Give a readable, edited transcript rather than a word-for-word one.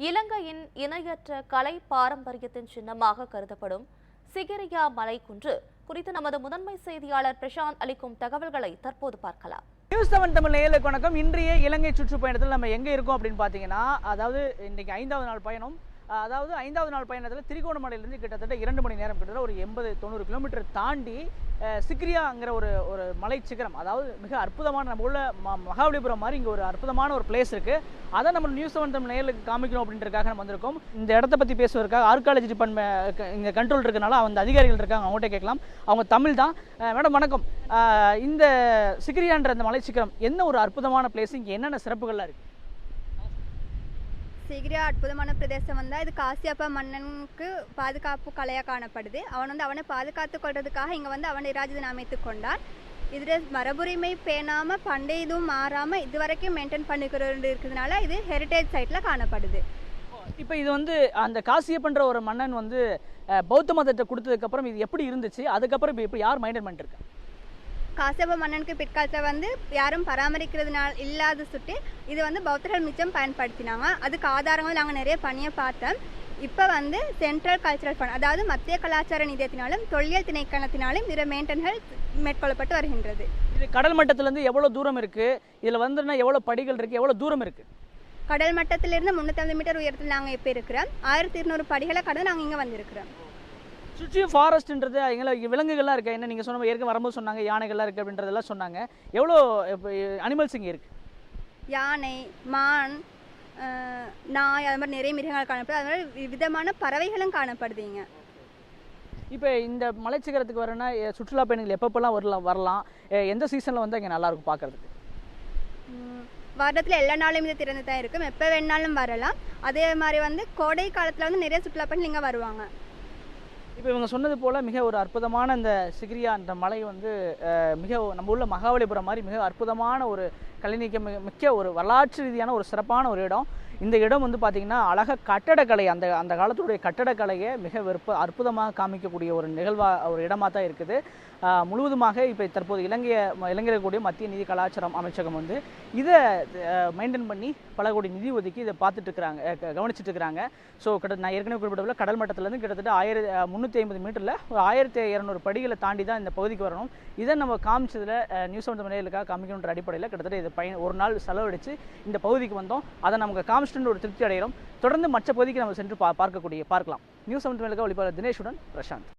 இலங்கையின் இணையற்ற கலை பாரம்பரியத்தின் சின்னமாக கருதப்படும் சிகிரியா மலைக்குன்று குறித்து நமது முதன்மை செய்தியாளர் பிரசாந்த் அளிக்கும் தகவல்களை தற்போது பார்க்கலாம். நியூஸ் 7 தமிழ் நேயர்களுக்கு வணக்கம். இன்றைய இலங்கை சுற்றுப்பயணத்தில் நம்ம எங்கே இருக்கோம் அப்படின்னு பார்த்தீங்கன்னா, அதாவது இன்றைக்கி 5வது நாள் பயணம். அதாவது 5வது நாள் பயணத்தில் திரிகோணமலையிலிருந்து கிட்டத்தட்ட 2 மணி நேரம், கிட்டத்தட்ட ஒரு 80-90 கிலோமீட்டர் தாண்டி சிக்ரியாங்கிற ஒரு மலை சிகரம், அதாவது மிக அற்புதமான நம்ம உள்ள மகாபலிபுரம் மாதிரி இங்கே ஒரு அற்புதமான ஒரு பிளேஸ் இருக்குது. அதை நம்ம நியூஸ் 7 தமிழ் நேயர்களுக்கு காமிக்கணும் அப்படின்றதுக்காக நம்ம வந்திருக்கோம். இந்த இடத்த பற்றி பேசுவதற்காக ஆர்காலஜி டிபார்ட்மெண்ட் இங்கே கண்ட்ரோல் இருக்கனால அந்த அதிகாரிகள் இருக்காங்க, அவங்கள்ட்ட கேட்கலாம். அவங்க தமிழ் தான். மேடம் வணக்கம். இந்த சிக்ரியான்ற அந்த மலை சிகரம் என்ன ஒரு அற்புதமான பிளேஸ், இங்கே என்னென்ன சிறப்புகள்லாம் இருக்குது? சிகிரியா அற்புதமான பிரதேசம் வந்தால் இது காசியப்ப மன்னனுக்கு பாதுகாப்பு கலையாக காணப்படுது. அவனை பாதுகாத்து கொள்றதுக்காக இங்கே அவன் இராஜதனை அமைத்து கொண்டான். இதில் மரபுரிமை பேணாமல் பண்டைய இதுவும் மாறாமல் இது வரைக்கும் மெயின்டைன் பண்ணிக்கிறது இருக்கிறதுனால இது ஹெரிட்டேஜ் சைட்டில் காணப்படுது. இப்போ இது அந்த காசியப்பன்ற ஒரு மன்னன் பௌத்த மதத்தை கொடுத்ததுக்கப்புறம் இது எப்படி இருந்துச்சு, அதுக்கப்புறம் இப்போ யார் மெயின்டைன் பண்ணிட்டு? காசியப்ப மன்னனுக்கு பிற்காலத்தில் யாரும் பராமரிக்கிறதுனால இல்லாத சுட்டு இது பௌத்தர்கள் மிச்சம் பயன்படுத்தினாங்க. அதுக்கு ஆதாரங்கள் நாங்கள் நிறைய பண்ணிய பார்த்தோம். இப்போ சென்ட்ரல் கல்ச்சரல் ஃபண்ட், அதாவது மத்திய கலாச்சார நிதியத்தினாலும் தொல்லியல் திணைக்களத்தினாலும் இதில் மெயின்டெனன்கள் மேற்கொள்ளப்பட்டு வருகின்றது. இது கடல் மட்டத்திலேருந்து எவ்வளோ தூரம் இருக்குது, இதில் எவ்வளோ படிகள் இருக்குது, எவ்வளோ தூரம் இருக்குது? கடல் மட்டத்திலிருந்து 350 மீட்டர் உயரத்தில் நாங்கள் இப்போ இருக்கிறோம். 1200 படிகளை கடந்து நாங்கள் இங்கே வந்திருக்கிறோம். சுற்றியும் ஃபாரஸ்ட்ன்றது எங்களுக்கு விலங்குகள்லாம் இருக்குது. என்ன நீங்கள் சொன்ன ஏற்கனவே வரும்போது சொன்னாங்க யானைகள்லாம் இருக்குது அப்படின்றதெல்லாம் சொன்னாங்க. எவ்வளோ அனிமல்ஸ் இங்கே இருக்குது? யானை, மான், நாய், அது மாதிரி நிறைய மிருகங்கள் காணப்படுது. அது மாதிரி விதமான பறவைகளும் காணப்படுதுங்க. இப்போ இந்த மலைச்சிகரத்துக்கு வரனா சுற்றுலா பயணிகள் எப்பப்பெல்லாம் வரலாம், எந்த சீசனில் இங்கே நல்லாயிருக்கும் பார்க்குறதுக்கு? வருடத்தில் எல்லா நாளும் இது திறந்து தான் இருக்கும், எப்போ வேணாலும் வரலாம். அதே மாதிரி கோடை காலத்தில் நிறைய சுற்றுலா பயணிகள் இங்கே வருவாங்க. இப்போ இவங்க சொன்னது போல் மிக ஒரு அற்புதமான இந்த சிகிரியா என்ற மலை மிக நம்ம உள்ள மகாபலிபுரம் மாதிரி மிக அற்புதமான ஒரு கலைநீக்க மிக்க ஒரு வரலாற்று ரீதியான ஒரு சிறப்பான ஒரு இடம். இந்த இடம் பார்த்திங்கன்னா அழகாக கட்டடக்கலை, அந்த காலத்துடைய கட்டடக்கலையை மிக அற்புதமாக காமிக்கக்கூடிய ஒரு இடமாக தான் இருக்குது. முழுவதுமாக இப்போ தற்போது இலங்கையில் கூடிய மத்திய நிதி கலாச்சாரம் அமைச்சகம் இதை மெயின்டைன் பண்ணி பல கோடி நிதி ஒதுக்கி இதை கவனிச்சுட்டு இருக்கிறாங்க. ஸோ நான் ஏற்கனவே குறிப்பிட்டதில் கடல் மட்டத்திலேருந்து கிட்டத்தட்ட 1350 மீட்டரில் ஒரு 1200 படிகளை தாண்டி தான் இந்த பகுதிக்கு வரணும். இதை நம்ம காமிச்சதில் நியூஸ் 7 நேயர்களுக்காக காமிக்கணுன்ற அடிப்படையில் கிட்டத்தட்ட இது ஒரு நாள் செலவழித்து இந்த பகுதிக்கு வந்தோம். அதை நமக்கு காமிச்சிட்டு ஒரு திருப்தி அடைகிறோம். தொடர்ந்து மற்ற பகுதிக்கு நம்ம சென்று பார்க்கலாம். நியூஸ் 7 ஒளிப்பதிவாளர் தினேஷுடன் பிரசாந்த்.